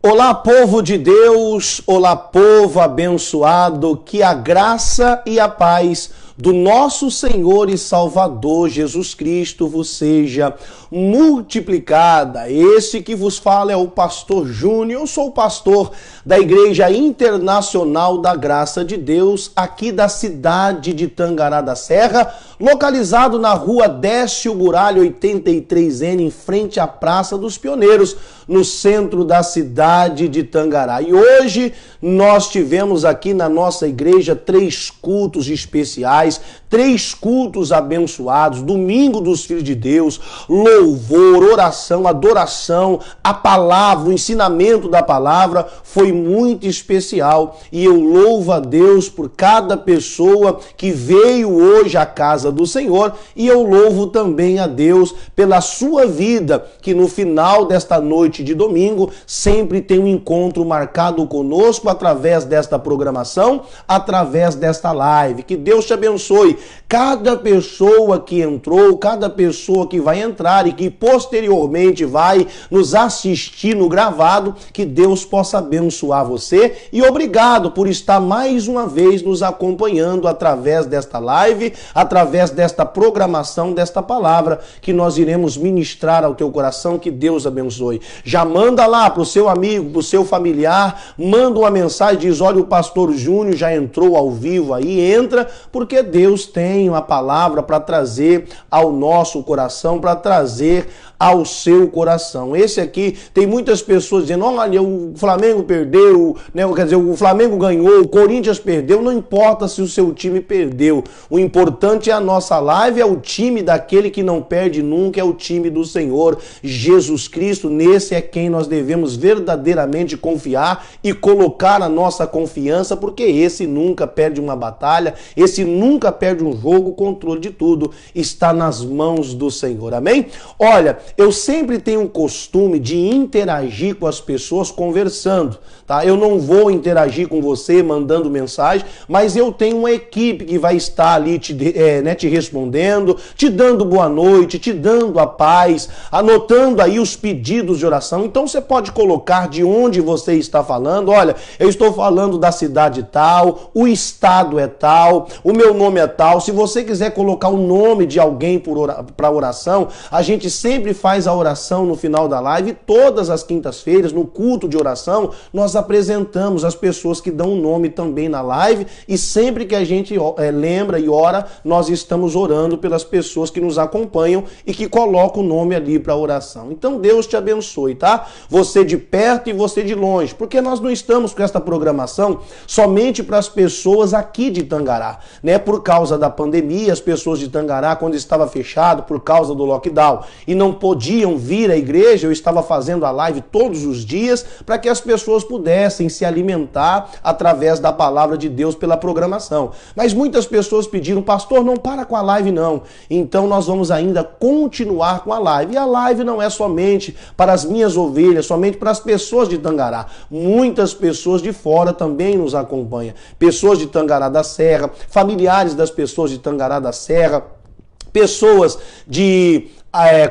Olá, povo de Deus, olá, povo abençoado, que a graça e a paz do nosso Senhor e Salvador Jesus Cristo vos seja multiplicada. Esse que vos fala é o pastor Júnior, eu sou o pastor da Igreja Internacional da Graça de Deus, aqui da cidade de Tangará da Serra, localizado na rua Décio Muralha 83N, em frente à Praça dos Pioneiros, no centro da cidade de Tangará. E hoje nós tivemos aqui na nossa igreja 3 cultos especiais, 3 cultos abençoados, domingo dos filhos de Deus, louvor, oração, adoração, a palavra, o ensinamento da palavra foi muito especial e eu louvo a Deus por cada pessoa que veio hoje à casa do Senhor e eu louvo também a Deus pela sua vida, que no final desta noite de domingo sempre tem um encontro marcado conosco através desta programação, através desta live. Que Deus te abençoe. Cada pessoa que entrou, cada pessoa que vai entrar e que posteriormente vai nos assistir no gravado, que Deus possa abençoar você e obrigado por estar mais uma vez nos acompanhando através desta live, através desta programação, desta palavra que nós iremos ministrar ao teu coração. Que Deus abençoe. Já manda lá pro seu amigo, pro seu familiar, manda uma mensagem, diz: olha, o pastor Júnior já entrou ao vivo aí, entra, porque Deus tem uma palavra para trazer ao nosso coração, para trazer ao seu coração. Esse aqui, tem muitas pessoas dizendo: olha, o Flamengo perdeu, né? Quer dizer, o Flamengo ganhou, o Corinthians perdeu. Não importa se o seu time perdeu. O importante é a nossa live, é o time daquele que não perde nunca, é o time do Senhor Jesus Cristo. Nesse é quem nós devemos verdadeiramente confiar e colocar a nossa confiança, porque esse nunca perde uma batalha, esse nunca perde um jogo. O controle de tudo está nas mãos do Senhor. Amém? Olha, eu sempre tenho o costume de interagir com as pessoas conversando, tá? Eu não vou interagir com você mandando mensagem, mas eu tenho uma equipe que vai estar ali te respondendo, te dando boa noite, te dando a paz, anotando aí os pedidos de oração. Então você pode colocar de onde você está falando. Olha, eu estou falando da cidade tal, o estado é tal, o meu nome é tal. Se você quiser colocar o nome de alguém para oração, a gente sempre faz a oração no final da live. Todas as quintas-feiras, no culto de oração, nós apresentamos as pessoas que dão o nome também na live, e sempre que a gente lembra e ora, nós estamos orando pelas pessoas que nos acompanham e que colocam o nome ali para oração. Então Deus te abençoe, tá? Você de perto e você de longe, porque nós não estamos com esta programação somente para as pessoas aqui de Tangará, né? Por causa da pandemia, as pessoas de Tangará, quando estava fechado por causa do lockdown e não podiam vir à igreja, eu estava fazendo a live todos os dias para que as pessoas pudessem se alimentar através da palavra de Deus pela programação. Mas muitas pessoas pediram: pastor, não para com a live não. Então nós vamos ainda continuar com a live. E a live não é somente para as minhas ovelhas, somente para as pessoas de Tangará. Muitas pessoas de fora também nos acompanham. Pessoas de Tangará da Serra, familiares das pessoas de Tangará da Serra, pessoas de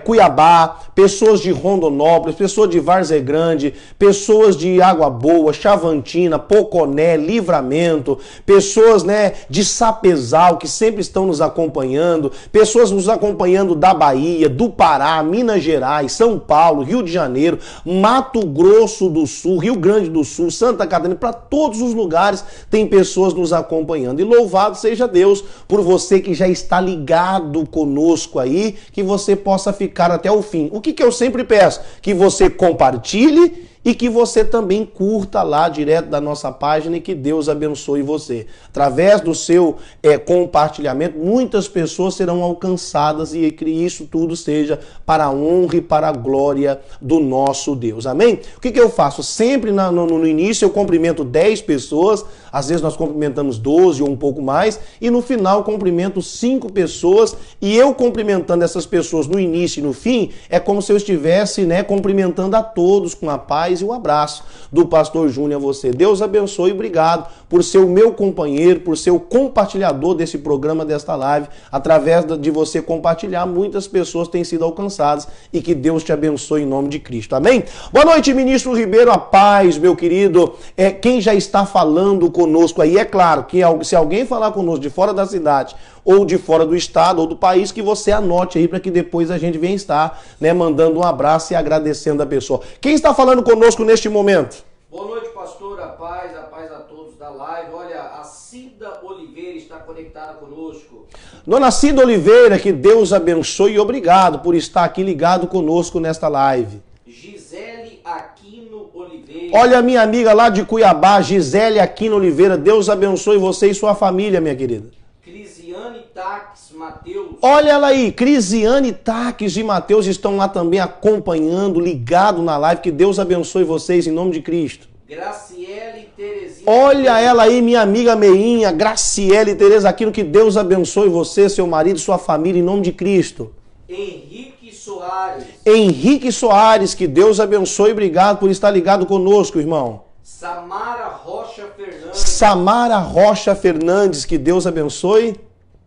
Cuiabá, pessoas de Rondonópolis, pessoas de Várzea Grande, pessoas de Água Boa, Chavantina, Poconé, Livramento, pessoas, né, de Sapezal, que sempre estão nos acompanhando, pessoas nos acompanhando da Bahia, do Pará, Minas Gerais, São Paulo, Rio de Janeiro, Mato Grosso do Sul, Rio Grande do Sul, Santa Catarina, para todos os lugares tem pessoas nos acompanhando. E louvado seja Deus por você que já está ligado conosco aí, que você possa ficar até o fim. O que eu sempre peço? Que você compartilhe e que você também curta lá direto da nossa página, e que Deus abençoe você. Através do seu compartilhamento, muitas pessoas serão alcançadas e que isso tudo seja para a honra e para a glória do nosso Deus. Amém? O que eu faço? Sempre no início eu cumprimento 10 pessoas, às vezes nós cumprimentamos 12 ou um pouco mais, e no final eu cumprimento 5 pessoas, e eu cumprimentando essas pessoas no início e no fim, é como se eu estivesse, né, cumprimentando a todos com a paz paz e o abraço do pastor Júnior a você. Deus abençoe e obrigado por ser o meu companheiro, por ser o compartilhador desse programa, desta live. Através de você compartilhar, muitas pessoas têm sido alcançadas e que Deus te abençoe em nome de Cristo. Amém? Boa noite, ministro Ribeiro, a paz, meu querido. Quem já está falando conosco aí, é claro que se alguém falar conosco de fora da cidade ou de fora do estado ou do país, que você anote aí para que depois a gente venha estar, né, mandando um abraço e agradecendo a pessoa. Quem está falando conosco neste momento? Boa noite, pastor, a paz a todos da live. Olha, a Cida Oliveira está conectada conosco. Dona Cida Oliveira, que Deus abençoe e obrigado por estar aqui ligado conosco nesta live. Gisele Aquino Oliveira. Olha a minha amiga lá de Cuiabá, Gisele Aquino Oliveira, Deus abençoe você e sua família, minha querida. Crisiane Taques Mateus. Olha ela aí, Crisiane Taques e Mateus estão lá também acompanhando, ligado na live. Que Deus abençoe vocês em nome de Cristo. Graciele Terezinha. Olha ela aí, minha amiga Meinha, Graciele Tereza Aquino, que Deus abençoe você, seu marido, sua família em nome de Cristo. Henrique Soares. Henrique Soares, que Deus abençoe e obrigado por estar ligado conosco, irmão. Samara Rocha Fernandes. Samara Rocha Fernandes, que Deus abençoe.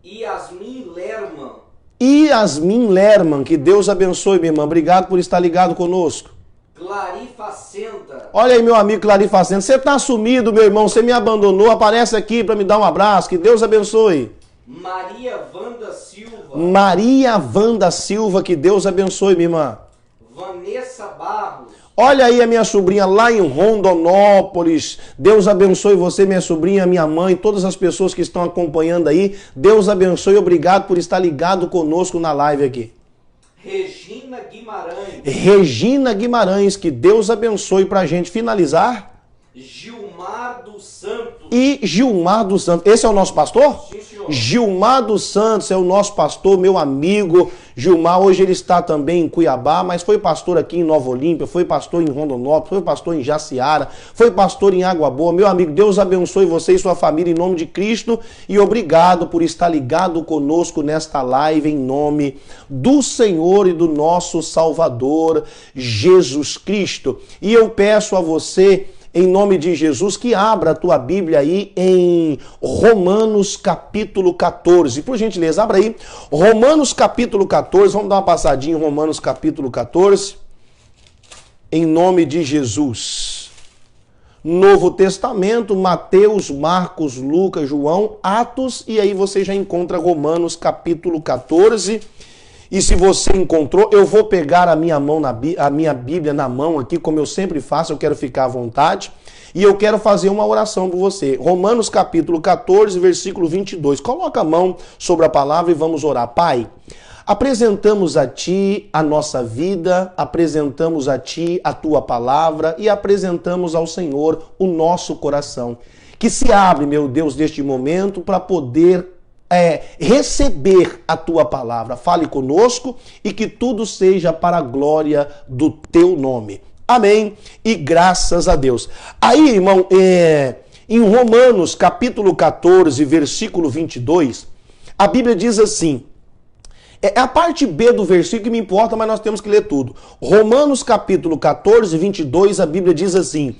Yasmin Lerman. Yasmin Lerman, que Deus abençoe, minha irmã. Obrigado por estar ligado conosco. Clarifacenta. Olha aí, meu amigo Clarifacenta. Você tá sumido, meu irmão. Você me abandonou. Aparece aqui para me dar um abraço. Que Deus abençoe. Maria Wanda Silva. Maria Wanda Silva, que Deus abençoe, minha irmã. Vanessa Barros. Olha aí a minha sobrinha lá em Rondonópolis. Deus abençoe você, minha sobrinha, minha mãe, todas as pessoas que estão acompanhando aí. Deus abençoe e obrigado por estar ligado conosco na live aqui. Regina Guimarães. Regina Guimarães, que Deus abençoe pra gente finalizar. Gilmar dos Santos. E Gilmar dos Santos. Esse é o nosso pastor? Sim, senhor. Gilmar dos Santos é o nosso pastor, meu amigo. Gilmar, hoje ele está também em Cuiabá, mas foi pastor aqui em Nova Olímpia, foi pastor em Rondonópolis, foi pastor em Jaciara, foi pastor em Água Boa. Meu amigo, Deus abençoe você e sua família em nome de Cristo e obrigado por estar ligado conosco nesta live em nome do Senhor e do nosso Salvador, Jesus Cristo. E eu peço a você, em nome de Jesus, que abra a tua Bíblia aí em Romanos capítulo 14. Por gentileza, abra aí. Romanos capítulo 14. Vamos dar uma passadinha em Romanos capítulo 14. Em nome de Jesus. Novo Testamento, Mateus, Marcos, Lucas, João, Atos. E aí você já encontra Romanos capítulo 14. E se você encontrou, eu vou pegar a minha Bíblia na mão aqui, como eu sempre faço, eu quero ficar à vontade. E eu quero fazer uma oração por você. Romanos capítulo 14, versículo 22. Coloca a mão sobre a palavra e vamos orar. Pai, apresentamos a Ti a nossa vida, apresentamos a Ti a Tua palavra e apresentamos ao Senhor o nosso coração. Que se abre, meu Deus, neste momento para poder receber a tua palavra. Fale conosco e que tudo seja para a glória do teu nome. Amém. E graças a Deus. Aí, irmão, em Romanos capítulo 14, versículo 22, a Bíblia diz assim, é a parte B do versículo que me importa, mas nós temos que ler tudo. Romanos capítulo 14, 22, a Bíblia diz assim,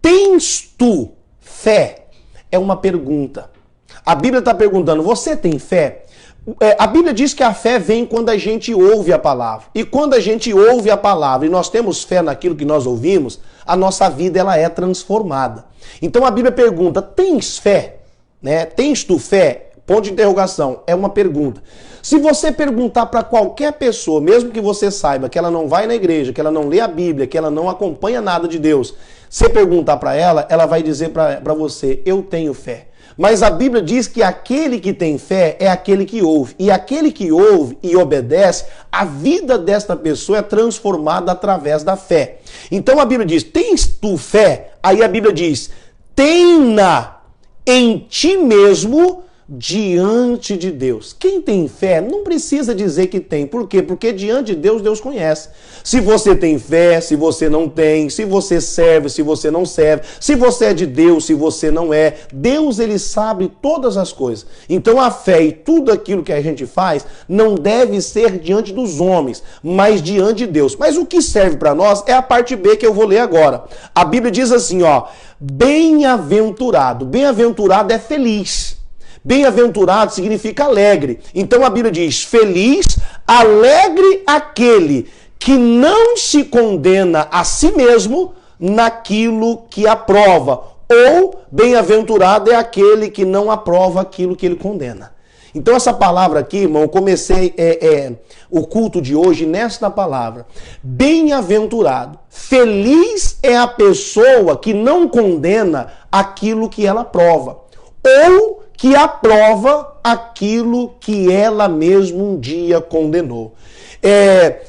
tens tu fé? É uma pergunta. A Bíblia está perguntando, você tem fé? A Bíblia diz que a fé vem quando a gente ouve a palavra. E quando a gente ouve a palavra e nós temos fé naquilo que nós ouvimos, a nossa vida ela é transformada. Então a Bíblia pergunta, tens fé? Né? Tens tu fé? Ponto de interrogação, é uma pergunta. Se você perguntar para qualquer pessoa, mesmo que você saiba que ela não vai na igreja, que ela não lê a Bíblia, que ela não acompanha nada de Deus, você perguntar para ela, ela vai dizer para você, eu tenho fé. Mas a Bíblia diz que aquele que tem fé é aquele que ouve. E aquele que ouve e obedece, a vida desta pessoa é transformada através da fé. Então a Bíblia diz, tens tu fé? Aí a Bíblia diz, tenha em ti mesmo diante de Deus. Quem tem fé não precisa dizer que tem. Por quê? Porque diante de Deus, Deus conhece. Se você tem fé, se você não tem, se você serve, se você não serve, se você é de Deus, se você não é. Deus, ele sabe todas as coisas. Então a fé e tudo aquilo que a gente faz não deve ser diante dos homens, mas diante de Deus. Mas o que serve para nós é a parte B que eu vou ler agora. A Bíblia diz assim, ó, bem-aventurado. Bem-aventurado é feliz. Bem-aventurado significa alegre. Então a Bíblia diz, feliz, alegre aquele que não se condena a si mesmo naquilo que aprova. Ou bem-aventurado é aquele que não aprova aquilo que ele condena. Então essa palavra aqui, irmão, eu comecei o culto de hoje nesta palavra. Bem-aventurado. Feliz é a pessoa que não condena aquilo que ela aprova. Ou que aprova aquilo que ela mesma um dia condenou.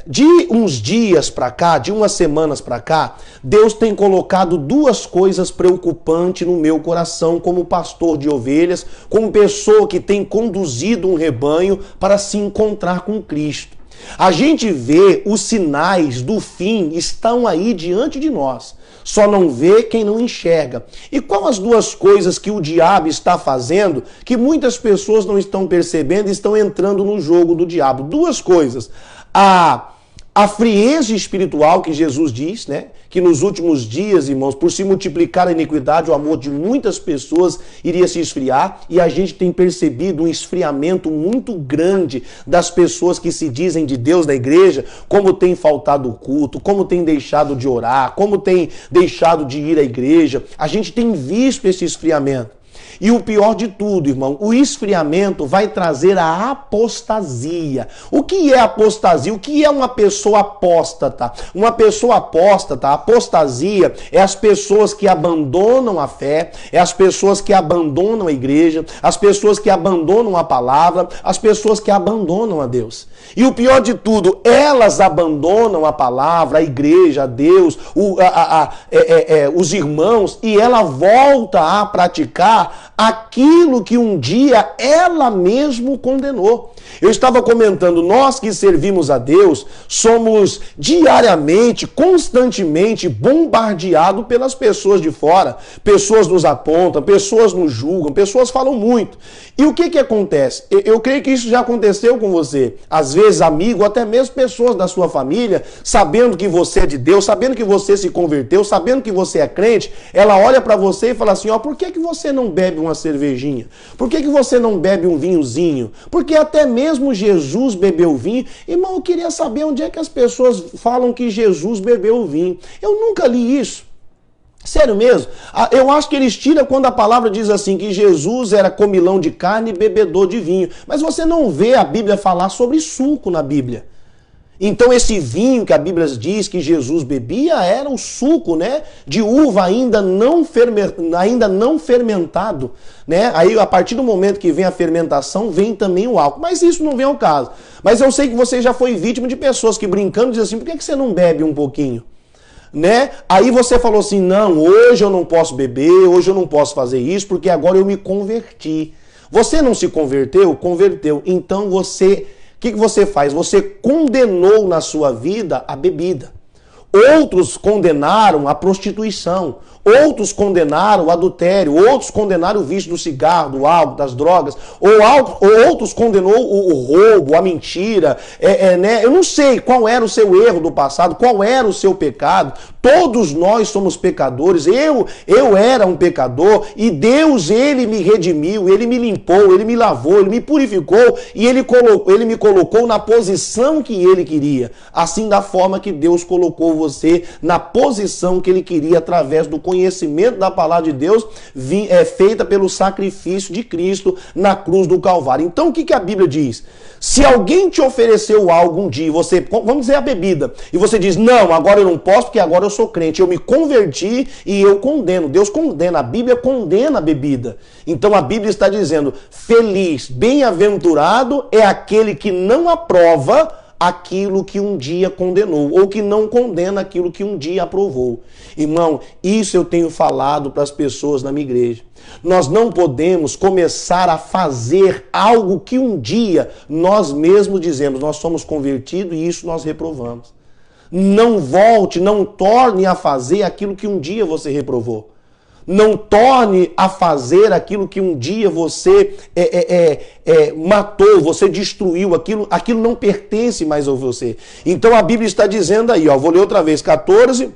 De uns dias para cá, de umas semanas para cá, Deus tem colocado duas coisas preocupantes no meu coração como pastor de ovelhas, como pessoa que tem conduzido um rebanho para se encontrar com Cristo. A gente vê os sinais do fim estão aí diante de nós. Só não vê quem não enxerga. E qual as duas coisas que o diabo está fazendo que muitas pessoas não estão percebendo e estão entrando no jogo do diabo? Duas coisas. A frieza espiritual que Jesus diz, né? Que nos últimos dias, irmãos, por se multiplicar a iniquidade, o amor de muitas pessoas iria se esfriar, e a gente tem percebido um esfriamento muito grande das pessoas que se dizem de Deus na igreja, como tem faltado o culto, como tem deixado de orar, como tem deixado de ir à igreja. A gente tem visto esse esfriamento. E o pior de tudo, irmão, o esfriamento vai trazer a apostasia. O que é apostasia? O que é uma pessoa apóstata? Uma pessoa apóstata, a apostasia, é as pessoas que abandonam a fé, é as pessoas que abandonam a igreja, as pessoas que abandonam a palavra, as pessoas que abandonam a Deus. E o pior de tudo, elas abandonam a palavra, a igreja, a Deus, os irmãos, e ela volta a praticar aquilo que um dia ela mesmo condenou. Eu estava comentando, nós que servimos a Deus, somos diariamente, constantemente bombardeados pelas pessoas de fora. Pessoas nos apontam, pessoas nos julgam, pessoas falam muito. E o que acontece? Eu creio que isso já aconteceu com você. Às vezes, amigo, até mesmo pessoas da sua família, sabendo que você é de Deus, sabendo que você se converteu, sabendo que você é crente, ela olha para você e fala assim, ó, por que você não bebe uma cervejinha? Por que você não bebe um vinhozinho? Porque até mesmo Jesus bebeu vinho. Irmão, eu queria saber onde é que as pessoas falam que Jesus bebeu vinho. Eu nunca li isso. Sério mesmo? Eu acho que eles tiram quando a palavra diz assim, que Jesus era comilão de carne e bebedor de vinho. Mas você não vê a Bíblia falar sobre suco na Bíblia. Então esse vinho que a Bíblia diz que Jesus bebia era o suco, né, de uva ainda não fermentado, né? Aí a partir do momento que vem a fermentação, vem também o álcool. Mas isso não vem ao caso. Mas eu sei que você já foi vítima de pessoas que brincando dizem assim, por que você não bebe um pouquinho? Né? Aí você falou assim, não, hoje eu não posso beber, hoje eu não posso fazer isso, porque agora eu me converti. Você não se converteu? Converteu. Então você... O que você faz? Você condenou na sua vida a bebida. Outros condenaram a prostituição. Outros condenaram o adultério. Outros condenaram o vício do cigarro, do álcool, das drogas. Ou outros condenou o roubo, a mentira. Né? Eu não sei qual era o seu erro do passado, qual era o seu pecado. Todos nós somos pecadores. Eu era um pecador e Deus, ele me redimiu, ele me limpou, ele me lavou, ele me purificou e ele me colocou na posição que ele queria. Assim, da forma que Deus colocou você na posição que ele queria através do conhecimento da palavra de Deus feita pelo sacrifício de Cristo na cruz do Calvário. Então o que a Bíblia diz? Se alguém te ofereceu algo um dia, vamos dizer a bebida, e você diz, não, agora eu não posso porque agora eu sou crente, eu me converti e eu condeno. Deus condena, a Bíblia condena a bebida. Então a Bíblia está dizendo, feliz, bem-aventurado é aquele que não aprova aquilo que um dia condenou, ou que não condena aquilo que um dia aprovou. Irmão, isso eu tenho falado para as pessoas na minha igreja. Nós não podemos começar a fazer algo que um dia nós mesmos dizemos, nós somos convertidos e isso nós reprovamos. Não volte, não torne a fazer aquilo que um dia você reprovou. Não torne a fazer aquilo que um dia você matou, você destruiu, aquilo não pertence mais a você. Então a Bíblia está dizendo aí, vou ler outra vez, 14,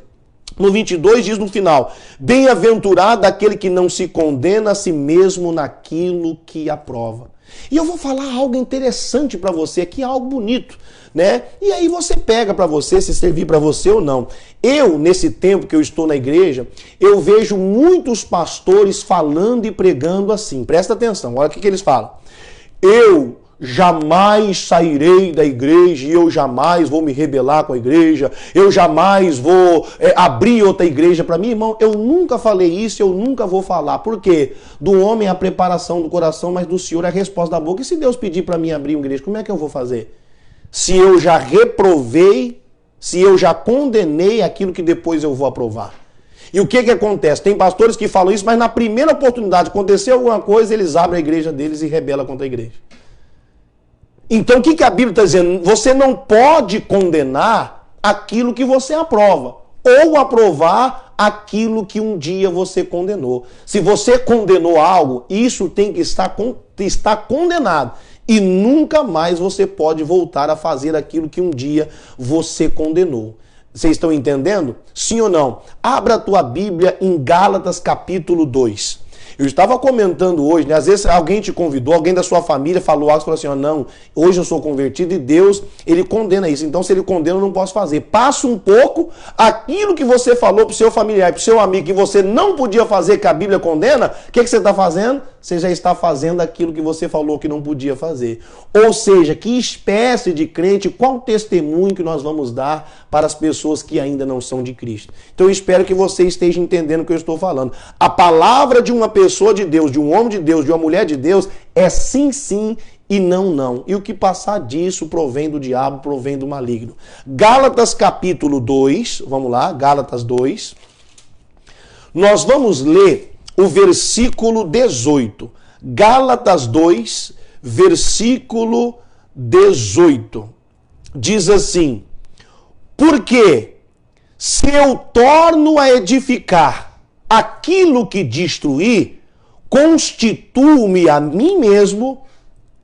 no 22 diz no final, bem-aventurado aquele que não se condena a si mesmo naquilo que aprova. E eu vou falar algo interessante para você aqui, algo bonito, né? E aí você pega para você, se servir para você ou não. Eu, nesse tempo que eu estou na igreja, eu vejo muitos pastores falando e pregando assim. Presta atenção, olha o que eles falam. Eu jamais sairei da igreja e eu jamais vou me rebelar com a igreja, eu jamais vou abrir outra igreja para mim, irmão. Eu nunca falei isso, eu nunca vou falar. Por quê? Do homem é a preparação do coração, mas do Senhor é a resposta da boca. E se Deus pedir para mim abrir uma igreja, como é que eu vou fazer? Se eu já reprovei, se eu já condenei aquilo que depois eu vou aprovar. E o que acontece? Tem pastores que falam isso, mas na primeira oportunidade, acontecer alguma coisa, eles abrem a igreja deles e rebelam contra a igreja. Então o que a Bíblia está dizendo? Você não pode condenar aquilo que você aprova, ou aprovar aquilo que um dia você condenou. Se você condenou algo, isso tem que estar condenado. E nunca mais você pode voltar a fazer aquilo que um dia você condenou. Vocês estão entendendo? Sim ou não? Abra a tua Bíblia em Gálatas capítulo 2. Eu estava comentando hoje, né? Às vezes alguém te convidou, alguém da sua família falou algo e falou assim, não, hoje eu sou convertido e Deus, ele condena isso. Então se ele condena, eu não posso fazer. Passa um pouco aquilo que você falou para o seu familiar, para o seu amigo, que você não podia fazer, que a Bíblia condena, o que você está fazendo? Você já está fazendo aquilo que você falou que não podia fazer. Ou seja, que espécie de crente, qual testemunho que nós vamos dar para as pessoas que ainda não são de Cristo? Então eu espero que você esteja entendendo o que eu estou falando. A palavra de uma pessoa de Deus, de um homem de Deus, de uma mulher de Deus, é sim, sim e não, não. E o que passar disso provém do diabo, provém do maligno. Gálatas capítulo 2, vamos lá, Gálatas 2. Nós vamos ler o versículo 18. Gálatas 2, versículo 18. Diz assim, porque se eu torno a edificar aquilo que destruí, constituo-me a mim mesmo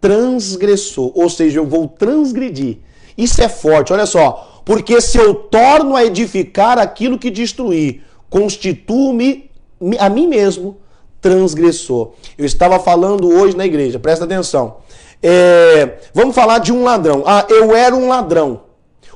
transgressor. Ou seja, eu vou transgredir. Isso é forte, olha só. Porque se eu torno a edificar aquilo que destruí, constituo-me a mim mesmo transgressor. Eu estava falando hoje na igreja, presta atenção. Vamos falar de um ladrão. Eu era um ladrão.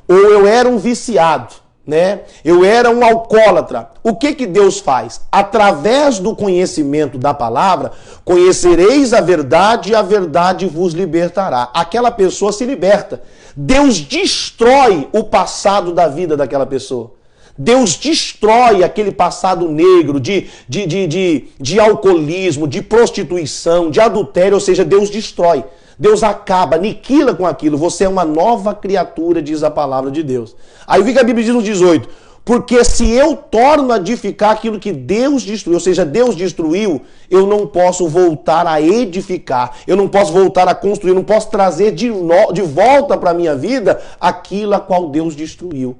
Ou eu era um viciado, né? Eu era um alcoólatra. O que Deus faz? Através do conhecimento da palavra, conhecereis a verdade e a verdade vos libertará. Aquela pessoa se liberta. Deus destrói o passado da vida daquela pessoa. Deus destrói aquele passado negro de alcoolismo, de prostituição, de adultério, ou seja, Deus destrói. Deus acaba, aniquila com aquilo. Você é uma nova criatura, diz a palavra de Deus. Aí o que a Bíblia diz no 18? Porque se eu torno a edificar aquilo que Deus destruiu, ou seja, Deus destruiu, eu não posso voltar a edificar, eu não posso voltar a construir, eu não posso trazer de volta para a minha vida aquilo a qual Deus destruiu.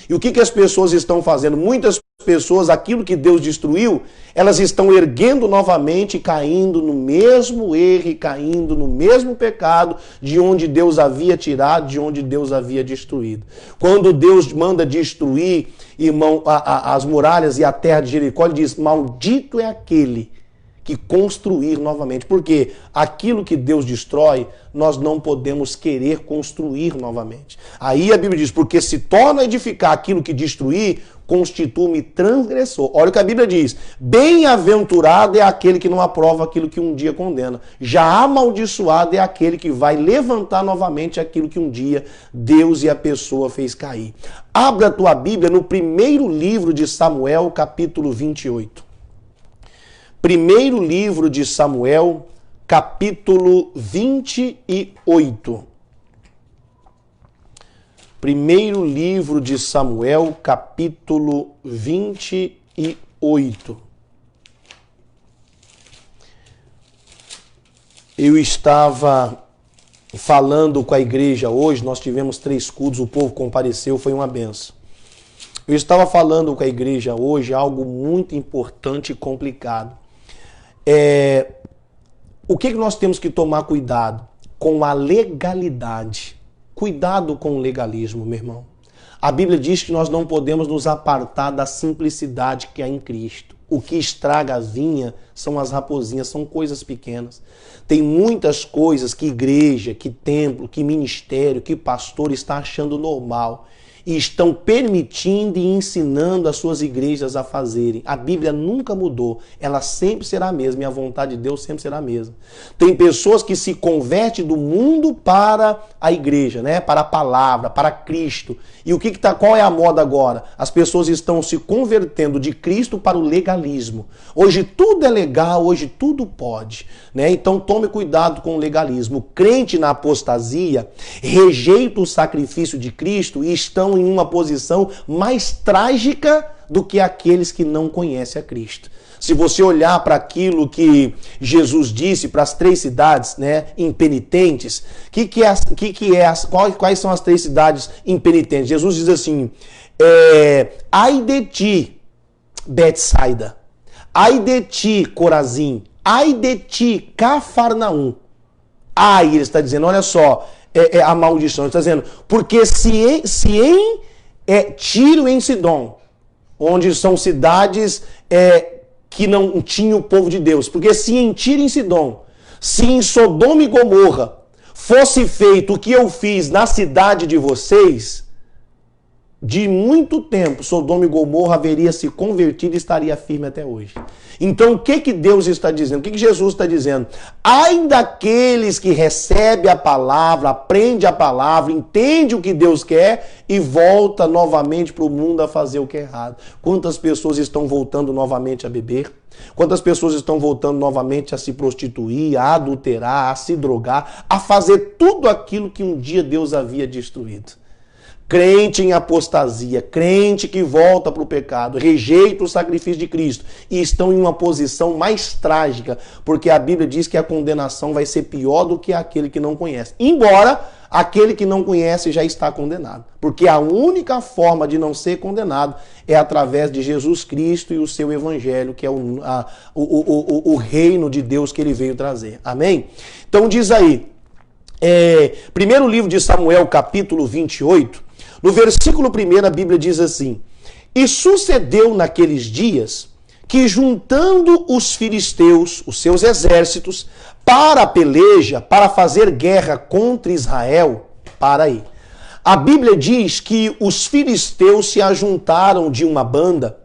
E o que as pessoas estão fazendo? Muitas pessoas, aquilo que Deus destruiu, elas estão erguendo novamente, caindo no mesmo erro e caindo no mesmo pecado de onde Deus havia tirado, de onde Deus havia destruído. Quando Deus manda destruir, irmão, as muralhas e a terra de Jericó, ele diz, maldito é aquele que construir novamente. Porque aquilo que Deus destrói, nós não podemos querer construir novamente. Aí a Bíblia diz, porque se torna a edificar aquilo que destruir, constitui-me transgressor. Olha o que a Bíblia diz, bem-aventurado é aquele que não aprova aquilo que um dia condena. Já amaldiçoado é aquele que vai levantar novamente aquilo que um dia Deus e a pessoa fez cair. Abra a tua Bíblia no primeiro livro de Samuel, capítulo 28. Primeiro livro de Samuel, capítulo 28. Primeiro livro de Samuel, capítulo 28. Eu estava falando com a igreja hoje, nós tivemos 3 cultos, o povo compareceu, foi uma benção. Eu estava falando com a igreja hoje algo muito importante e complicado. O que nós temos que tomar cuidado? Com a legalidade. Cuidado com o legalismo, meu irmão. A Bíblia diz que nós não podemos nos apartar da simplicidade que há em Cristo. O que estraga a vinha são as raposinhas, são coisas pequenas. Tem muitas coisas que igreja, que templo, que ministério, que pastor está achando normal e estão permitindo e ensinando as suas igrejas a fazerem. A Bíblia nunca mudou, ela sempre será a mesma e a vontade de Deus sempre será a mesma. Tem pessoas que se convertem do mundo para a igreja, né? Para a palavra, para Cristo. E qual é a moda agora? As pessoas estão se convertendo de Cristo para o legalismo. Hoje tudo é legal, hoje tudo pode, né? Então tome cuidado com o legalismo. O crente na apostasia rejeita o sacrifício de Cristo e estão em uma posição mais trágica do que aqueles que não conhecem a Cristo. Se você olhar para aquilo que Jesus disse para as 3 cidades, né, impenitentes, quais são as 3 cidades impenitentes? Jesus diz assim, ai de ti, Betsaida, ai de ti, Corazim, ai de ti, Cafarnaum. Ai, ele está dizendo, olha só, a maldição, ele está dizendo, porque se em Tiro e em Sidom, onde são cidades que não tinham o povo de Deus, porque se em Tiro e em Sidom, se em Sodoma e Gomorra fosse feito o que eu fiz na cidade de vocês, de muito tempo Sodoma e Gomorra haveria se convertido e estaria firme até hoje. Então o que Deus está dizendo? O que Jesus está dizendo? Ai daqueles que recebem a palavra, aprende a palavra, entende o que Deus quer e volta novamente para o mundo a fazer o que é errado. Quantas pessoas estão voltando novamente a beber? Quantas pessoas estão voltando novamente a se prostituir, a adulterar, a se drogar, a fazer tudo aquilo que um dia Deus havia destruído? Crente em apostasia, crente que volta para o pecado, rejeita o sacrifício de Cristo e estão em uma posição mais trágica, porque a Bíblia diz que a condenação vai ser pior do que aquele que não conhece. Embora aquele que não conhece já está condenado, porque a única forma de não ser condenado é através de Jesus Cristo e o seu evangelho, que é o reino de Deus que ele veio trazer. Amém? Então diz aí, primeiro livro de Samuel, capítulo 28, no versículo 1 a Bíblia diz assim, e sucedeu naqueles dias que juntando os filisteus, os seus exércitos, para a peleja, para fazer guerra contra Israel, para aí. A Bíblia diz que os filisteus se ajuntaram de uma banda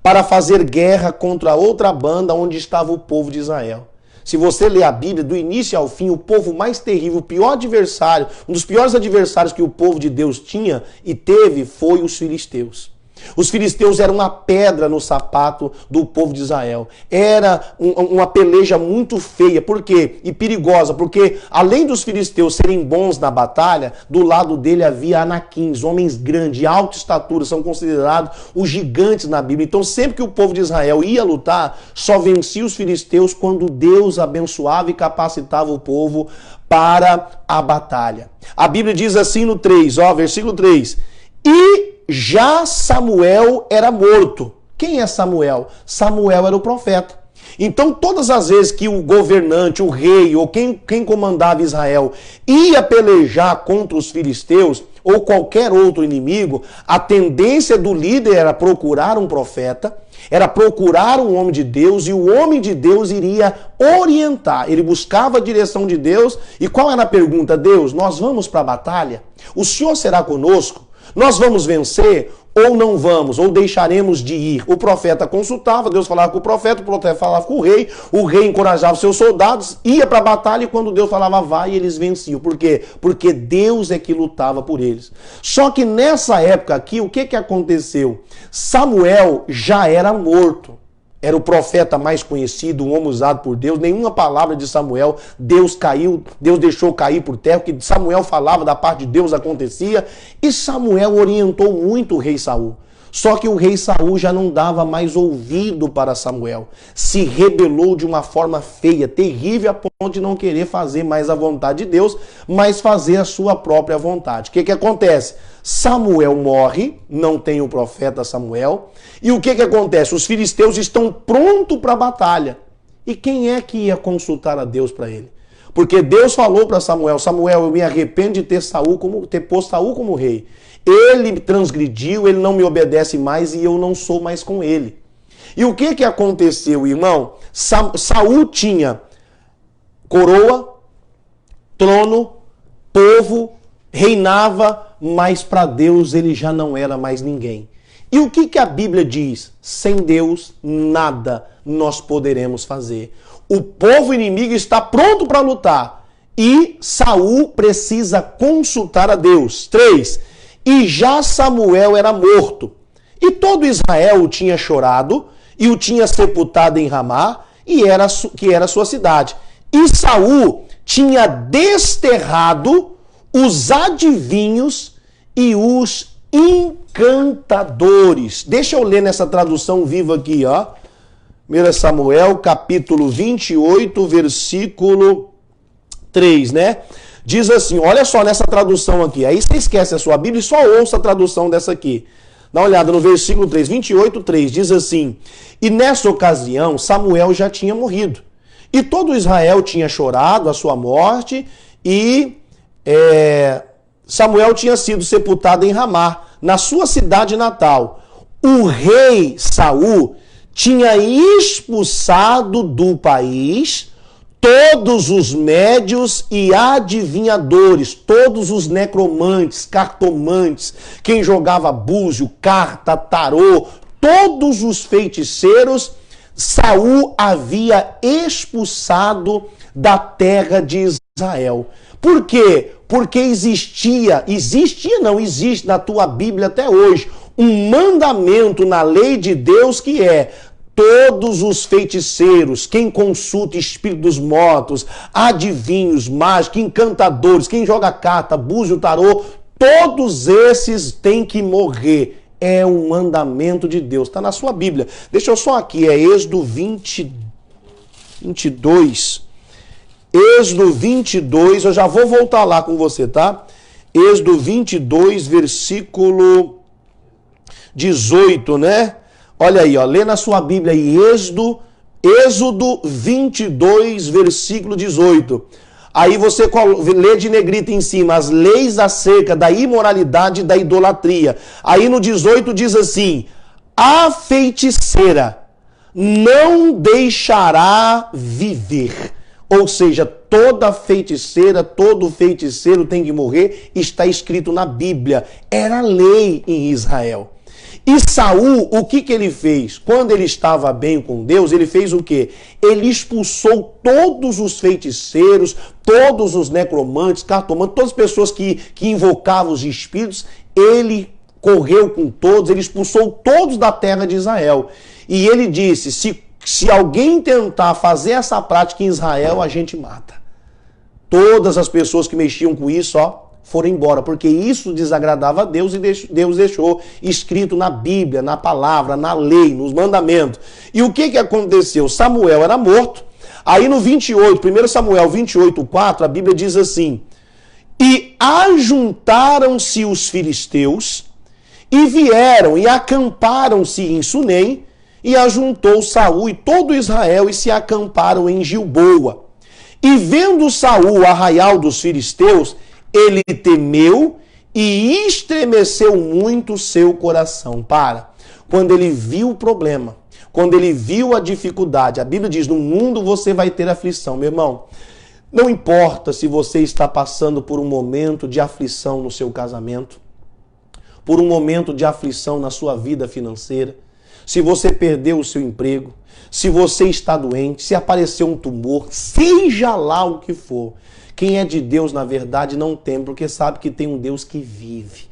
para fazer guerra contra outra banda onde estava o povo de Israel. Se você ler a Bíblia, do início ao fim, o povo mais terrível, o pior adversário, um dos piores adversários que o povo de Deus tinha e teve foi os filisteus. Os filisteus eram uma pedra no sapato do povo de Israel. Era uma peleja muito feia. Por quê? E perigosa. Porque além dos filisteus serem bons na batalha, do lado dele havia anaquins, homens grandes, de alta estatura, são considerados os gigantes na Bíblia. Então sempre que o povo de Israel ia lutar, só vencia os filisteus quando Deus abençoava e capacitava o povo para a batalha. A Bíblia diz assim no 3, versículo 3. E já Samuel era morto. Quem é Samuel? Samuel era o profeta. Então, todas as vezes que o governante, o rei ou quem comandava Israel ia pelejar contra os filisteus ou qualquer outro inimigo, a tendência do líder era procurar um profeta, era procurar um homem de Deus e o homem de Deus iria orientar. Ele buscava a direção de Deus. E qual era a pergunta? Deus, nós vamos para a batalha? O Senhor será conosco? Nós vamos vencer ou não vamos, ou deixaremos de ir? O profeta consultava, Deus falava com o profeta falava com o rei encorajava os seus soldados, ia para a batalha e quando Deus falava vai, eles venciam. Por quê? Porque Deus é que lutava por eles. Só que nessa época aqui, o que aconteceu? Samuel já era morto. era o profeta mais conhecido, um homem usado por Deus. Nenhuma palavra de Samuel, Deus deixou cair por terra. O que Samuel falava da parte de Deus acontecia. E Samuel orientou muito o rei Saul. Só que o rei Saul já não dava mais ouvido para Samuel. Se rebelou de uma forma feia, terrível, a ponto de não querer fazer mais a vontade de Deus, mas fazer a sua própria vontade. O que acontece? Samuel morre, não tem o profeta Samuel. E o que acontece? Os filisteus estão prontos para a batalha. E quem é que ia consultar a Deus para ele? Porque Deus falou para Samuel: Samuel, eu me arrependo de ter posto Saul como rei. Ele transgrediu, ele não me obedece mais e eu não sou mais com ele. E o que aconteceu, irmão? Saul tinha coroa, trono, povo, reinava, mas para Deus ele já não era mais ninguém. E o que a Bíblia diz? Sem Deus, nada nós poderemos fazer. O povo inimigo está pronto para lutar. E Saul precisa consultar a Deus. 3. E já Samuel era morto. E todo Israel o tinha chorado e o tinha sepultado em Ramá, que era sua cidade. E Saul tinha desterrado os adivinhos e os encantadores. Deixa eu ler nessa tradução viva aqui, ó. 1 Samuel, capítulo 28, versículo 3, né? Diz assim, olha só nessa tradução aqui. Aí você esquece a sua Bíblia e só ouça a tradução dessa aqui. Dá uma olhada no versículo 3, 28, 3. Diz assim: E nessa ocasião Samuel já tinha morrido. E todo Israel tinha chorado a sua morte. E Samuel tinha sido sepultado em Ramá, na sua cidade natal. O rei Saul tinha expulsado do país todos os médios e adivinhadores, todos os necromantes, cartomantes, quem jogava búzio, carta, tarô, todos os feiticeiros, Saul havia expulsado da terra de Israel. Por quê? Porque existe na tua Bíblia até hoje, um mandamento na lei de Deus que é: todos os feiticeiros, quem consulta espírito dos mortos, adivinhos, mágicos, encantadores, quem joga carta, búzio, tarô, todos esses têm que morrer. É um mandamento de Deus. Está na sua Bíblia. Deixa eu só aqui, Êxodo 22. Êxodo 22, eu já vou voltar lá com você, tá? Êxodo 22, versículo 18, né? Olha aí, ó, lê na sua Bíblia aí, Êxodo 22, versículo 18. Aí você lê de negrito em cima, as leis acerca da imoralidade e da idolatria. Aí no 18 diz assim: a feiticeira não deixará viver. Ou seja, toda feiticeira, todo feiticeiro tem que morrer, está escrito na Bíblia. Era lei em Israel. E Saul, o que ele fez? Quando ele estava bem com Deus, ele fez o quê? Ele expulsou todos os feiticeiros, todos os necromantes, cartomantes, todas as pessoas que invocavam os espíritos. Ele correu com todos, ele expulsou todos da terra de Israel. E ele disse: se alguém tentar fazer essa prática em Israel, a gente mata. Todas as pessoas que mexiam com isso, foram embora, porque isso desagradava a Deus e Deus deixou escrito na Bíblia, na palavra, na lei, nos mandamentos. E o que aconteceu? Samuel era morto. Aí no 28, 1 Samuel 28, 4, a Bíblia diz assim: e ajuntaram-se os filisteus e vieram e acamparam-se em Sunem, e ajuntou Saul e todo Israel e se acamparam em Gilboa. E vendo Saul o arraial dos filisteus, ele temeu e estremeceu muito o seu coração. Quando ele viu o problema, quando ele viu a dificuldade, a Bíblia diz: no mundo você vai ter aflição. Meu irmão, não importa se você está passando por um momento de aflição no seu casamento, por um momento de aflição na sua vida financeira, se você perdeu o seu emprego, se você está doente, se apareceu um tumor, seja lá o que for. Quem é de Deus, na verdade, não teme, porque sabe que tem um Deus que vive.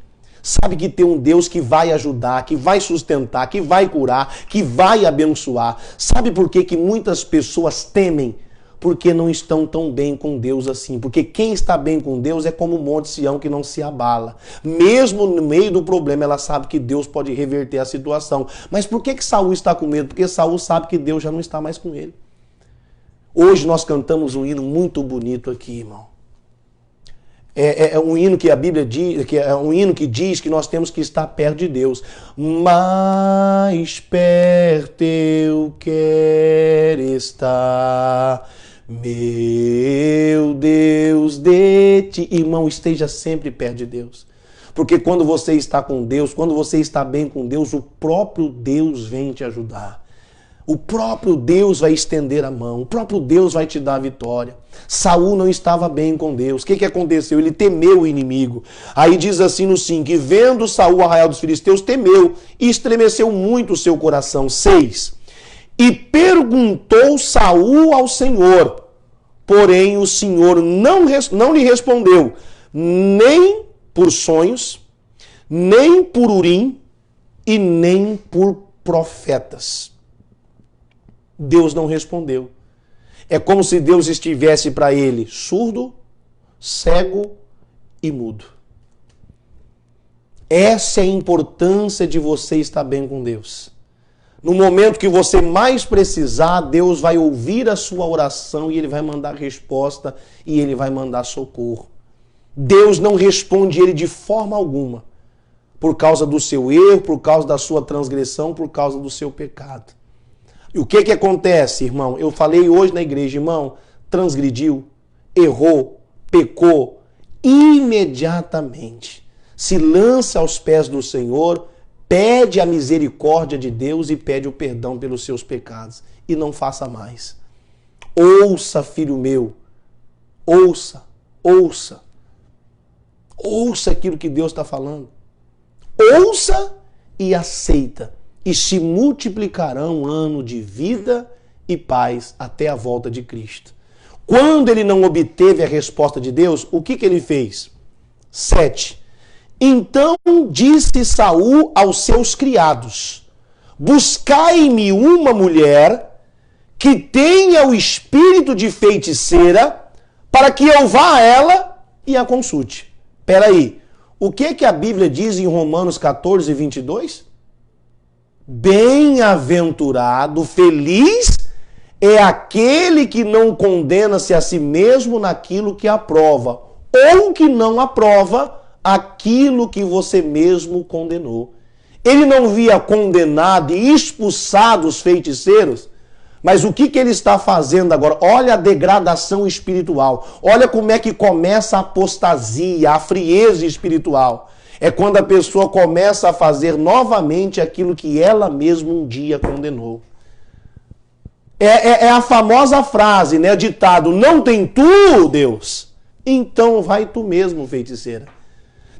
Sabe que tem um Deus que vai ajudar, que vai sustentar, que vai curar, que vai abençoar. Sabe por que muitas pessoas temem? Porque não estão tão bem com Deus assim. Porque quem está bem com Deus é como o Monte Sião que não se abala. Mesmo no meio do problema, ela sabe que Deus pode reverter a situação. Mas por que Saul está com medo? Porque Saul sabe que Deus já não está mais com ele. Hoje nós cantamos um hino muito bonito aqui, irmão. É um hino que a Bíblia diz, é um hino que diz que nós temos que estar perto de Deus. Mais perto eu quero estar, meu Deus, de ti. Irmão, esteja sempre perto de Deus. Porque quando você está com Deus, quando você está bem com Deus, o próprio Deus vem te ajudar. O próprio Deus vai estender a mão, o próprio Deus vai te dar a vitória. Saul não estava bem com Deus. O que aconteceu? Ele temeu o inimigo. Aí diz assim no 5, que vendo Saul o arraial dos filisteus, temeu e estremeceu muito o seu coração. 6. E perguntou Saul ao Senhor, porém o Senhor não lhe respondeu, nem por sonhos, nem por Urim e nem por profetas. Deus não respondeu. É como se Deus estivesse para ele surdo, cego e mudo. Essa é a importância de você estar bem com Deus. No momento que você mais precisar, Deus vai ouvir a sua oração e Ele vai mandar resposta e Ele vai mandar socorro. Deus não responde ele de forma alguma por causa do seu erro, por causa da sua transgressão, por causa do seu pecado. E o que acontece, irmão? Eu falei hoje na igreja, irmão, transgrediu, errou, pecou, imediatamente se lança aos pés do Senhor, pede a misericórdia de Deus e pede o perdão pelos seus pecados. E não faça mais. Ouça, filho meu, ouça, ouça. Ouça aquilo que Deus está falando. Ouça e aceita. E se multiplicarão um ano de vida e paz até a volta de Cristo. Quando ele não obteve a resposta de Deus, o que ele fez? 7. Então disse Saul aos seus criados, buscai-me uma mulher que tenha o espírito de feiticeira, para que eu vá a ela e a consulte. Espera aí, o que a Bíblia diz em Romanos 14, 22? Bem-aventurado, feliz é aquele que não condena-se a si mesmo naquilo que aprova, ou que não aprova aquilo que você mesmo condenou. Ele não via condenado e expulsado os feiticeiros, mas o que ele está fazendo agora? Olha a degradação espiritual, olha como é que começa a apostasia, a frieza espiritual. É quando a pessoa começa a fazer novamente aquilo que ela mesma um dia condenou. É a famosa frase, né? Ditado, não tem tu, Deus? Então vai tu mesmo, feiticeira.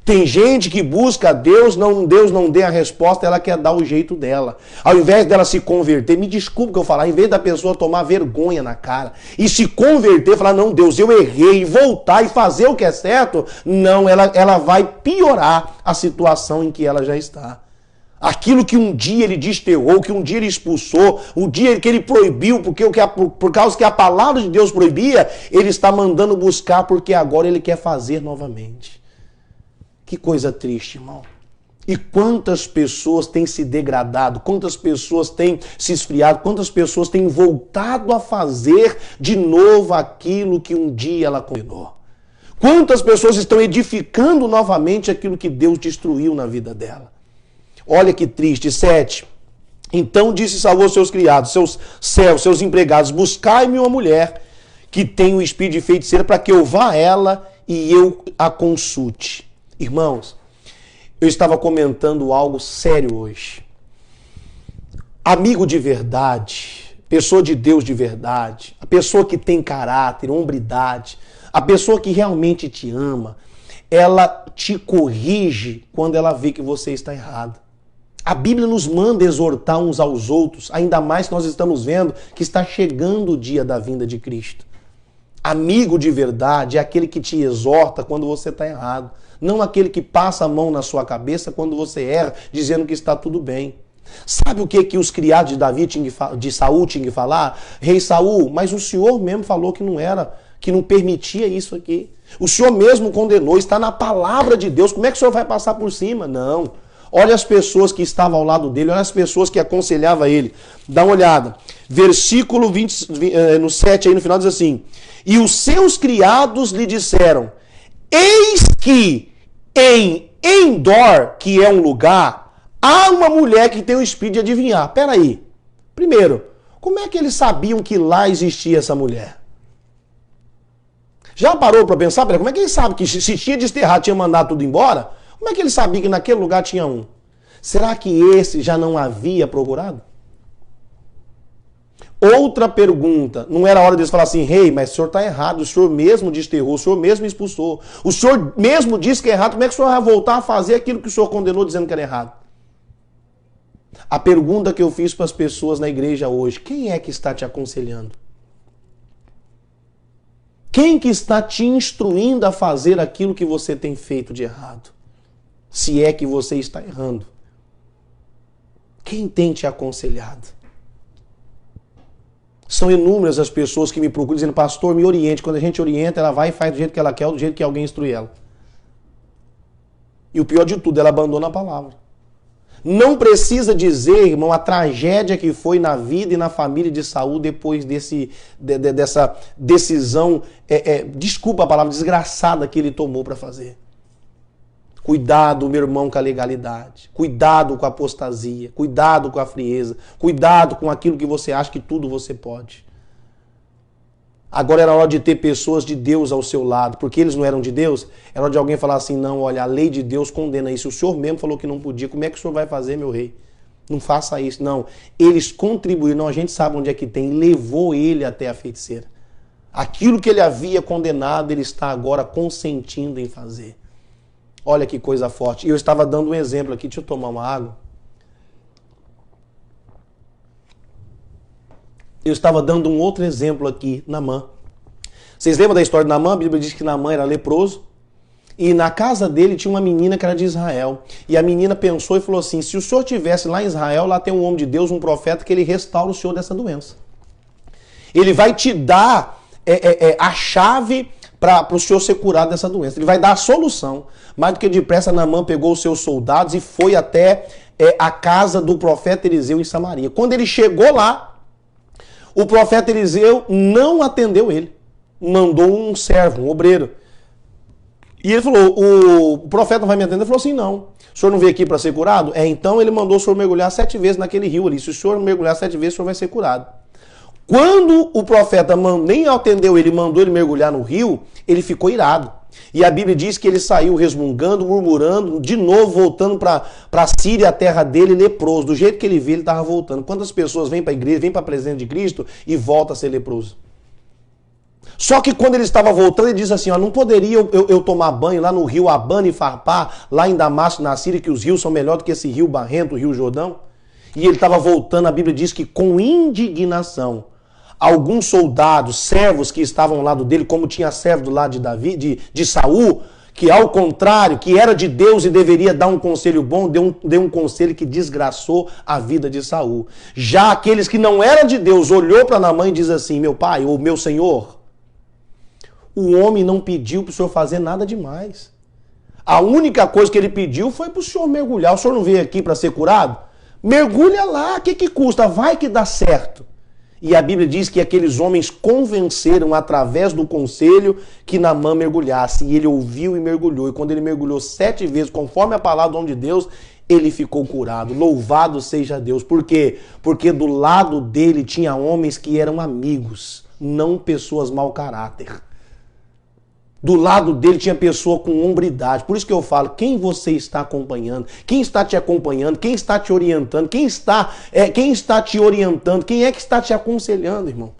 Tem gente que busca Deus não dê a resposta, ela quer dar o jeito dela. Ao invés dela se converter, me desculpe o que eu falar, ao invés da pessoa tomar vergonha na cara e se converter, falar, não, Deus, eu errei, voltar e fazer o que é certo, não, ela vai piorar a situação em que ela já está. Aquilo que um dia ele desterrou, que um dia ele expulsou, o dia que ele proibiu, por causa que a palavra de Deus proibia, ele está mandando buscar porque agora ele quer fazer novamente. Que coisa triste, irmão. E quantas pessoas têm se degradado, quantas pessoas têm se esfriado, quantas pessoas têm voltado a fazer de novo aquilo que um dia ela condenou. Quantas pessoas estão edificando novamente aquilo que Deus destruiu na vida dela. Olha que triste. 7. Então disse Saul aos seus criados, seus servos, seus empregados, buscai-me uma mulher que tem o espírito de feiticeira para que eu vá a ela e eu a consulte. Irmãos, eu estava comentando algo sério hoje. Amigo de verdade, pessoa de Deus de verdade, a pessoa que tem caráter, hombridade, a pessoa que realmente te ama, ela te corrige quando ela vê que você está errado. A Bíblia nos manda exortar uns aos outros, ainda mais que nós estamos vendo que está chegando o dia da vinda de Cristo. Amigo de verdade é aquele que te exorta quando você está errado. não aquele que passa a mão na sua cabeça quando você erra, dizendo que está tudo bem. Sabe o que os criados de Davi de Saul tinham que falar? Rei Saul, mas o senhor mesmo falou que não era, que não permitia isso aqui. O senhor mesmo condenou, está na palavra de Deus. Como é que o senhor vai passar por cima? Não. Olha as pessoas que estavam ao lado dele, olha as pessoas que aconselhavam ele. Dá uma olhada. Versículo 20, no 7 aí no final diz assim: e os seus criados lhe disseram: eis que em Endor, que é um lugar, há uma mulher que tem o espírito de adivinhar. Peraí. Primeiro, como é que eles sabiam que lá existia essa mulher? Já parou para pensar? Como é que eles sabem que se tinha desterrado, tinha mandado tudo embora? Como é que eles sabiam que naquele lugar tinha um? Será que esse já não havia procurado? Outra pergunta, não era hora deles falar assim: rei, mas o senhor está errado, o senhor mesmo desterrou, o senhor mesmo expulsou, o senhor mesmo disse que é errado, como é que o senhor vai voltar a fazer aquilo que o senhor condenou dizendo que era errado? A pergunta que eu fiz para as pessoas na igreja hoje: quem é que está te aconselhando? Quem que está te instruindo a fazer aquilo que você tem feito de errado? Se é que você está errando. Quem tem te aconselhado? São inúmeras as pessoas que me procuram dizendo: pastor, me oriente. Quando a gente orienta, ela vai e faz do jeito que ela quer, do jeito que alguém instrui ela. E o pior de tudo, ela abandona a palavra. Não precisa dizer, irmão, a tragédia que foi na vida e na família de Saul depois dessa decisão, desculpa a palavra, desgraçada que ele tomou para fazer. Cuidado, meu irmão, com a legalidade. Cuidado com a apostasia. Cuidado com a frieza. Cuidado com aquilo que você acha que tudo você pode. Agora era hora de ter pessoas de Deus ao seu lado. Porque eles não eram de Deus. Era hora de alguém falar assim: não, olha, a lei de Deus condena isso. O senhor mesmo falou que não podia. Como é que o senhor vai fazer, meu rei? Não faça isso. Não. Eles contribuíram. Não, a gente sabe onde é que tem. Levou ele até a feiticeira. Aquilo que ele havia condenado, ele está agora consentindo em fazer. Olha que coisa forte. Eu estava dando um exemplo aqui. Deixa eu tomar uma água. Eu estava dando um outro exemplo aqui, Naamã. Vocês lembram da história de Naamã? A Bíblia diz que Naamã era leproso. E na casa dele tinha uma menina que era de Israel. E a menina pensou e falou assim: se o senhor estivesse lá em Israel, lá tem um homem de Deus, um profeta, que ele restaura o senhor dessa doença. Ele vai te dar a chave para o senhor ser curado dessa doença. Ele vai dar a solução. Mais do que depressa, Naamã pegou os seus soldados e foi até a casa do profeta Eliseu em Samaria. Quando ele chegou lá, o profeta Eliseu não atendeu ele. Mandou um servo, um obreiro. E ele falou: o profeta não vai me atender? Ele falou assim: não. O senhor não veio aqui para ser curado? Então ele mandou o senhor mergulhar 7 vezes naquele rio ali. Se o senhor mergulhar 7 vezes, o senhor vai ser curado. Quando o profeta nem atendeu ele, mandou ele mergulhar no rio, ele ficou irado. E a Bíblia diz que ele saiu resmungando, murmurando, de novo voltando para a Síria, a terra dele, leproso. Do jeito que ele veio, ele estava voltando. Quantas pessoas vêm para a igreja, vêm para a presença de Cristo e voltam a ser leproso? Só que quando ele estava voltando, ele disse assim: ó, não poderia eu tomar banho lá no rio Abana e Farpá, lá em Damasco, na Síria, que os rios são melhores do que esse rio barrento, o rio Jordão? E ele estava voltando, a Bíblia diz que com indignação, alguns soldados, servos que estavam ao lado dele, como tinha servo do lado de Davi, de Saul, que ao contrário, que era de Deus e deveria dar um conselho bom, deu um conselho que desgraçou a vida de Saul. Já aqueles que não eram de Deus, olhou para Naamã e diz assim: meu pai, ou meu senhor, o homem não pediu para o senhor fazer nada demais. A única coisa que ele pediu foi para o senhor mergulhar. O senhor não veio aqui para ser curado? Mergulha lá, o que custa? Vai que dá certo. E a Bíblia diz que aqueles homens convenceram através do conselho que Naamã mergulhasse. E ele ouviu e mergulhou. E quando ele mergulhou 7 vezes, conforme a palavra do homem de Deus, ele ficou curado. Louvado seja Deus. Por quê? Porque do lado dele tinha homens que eram amigos, não pessoas mau caráter. Do lado dele tinha pessoa com hombridade. Por isso que eu falo: quem você está acompanhando? Quem está te acompanhando? Quem está te orientando? Quem está te orientando? Quem é que está te aconselhando, irmão?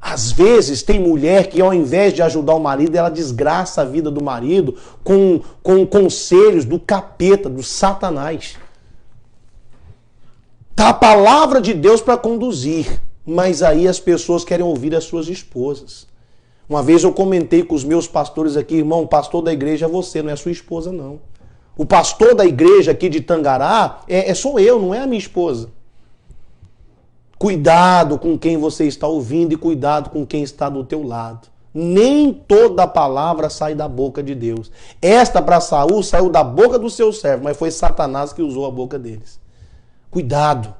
Às vezes tem mulher que, ao invés de ajudar o marido, ela desgraça a vida do marido com conselhos do capeta, do Satanás. Tá a palavra de Deus para conduzir, mas aí as pessoas querem ouvir as suas esposas. Uma vez eu comentei com os meus pastores aqui, irmão, o pastor da igreja é você, não é sua esposa, não. O pastor da igreja aqui de Tangará sou eu, não é a minha esposa. Cuidado com quem você está ouvindo e cuidado com quem está do teu lado. Nem toda palavra sai da boca de Deus. Esta para Saul saiu da boca do seu servo, mas foi Satanás que usou a boca deles. Cuidado,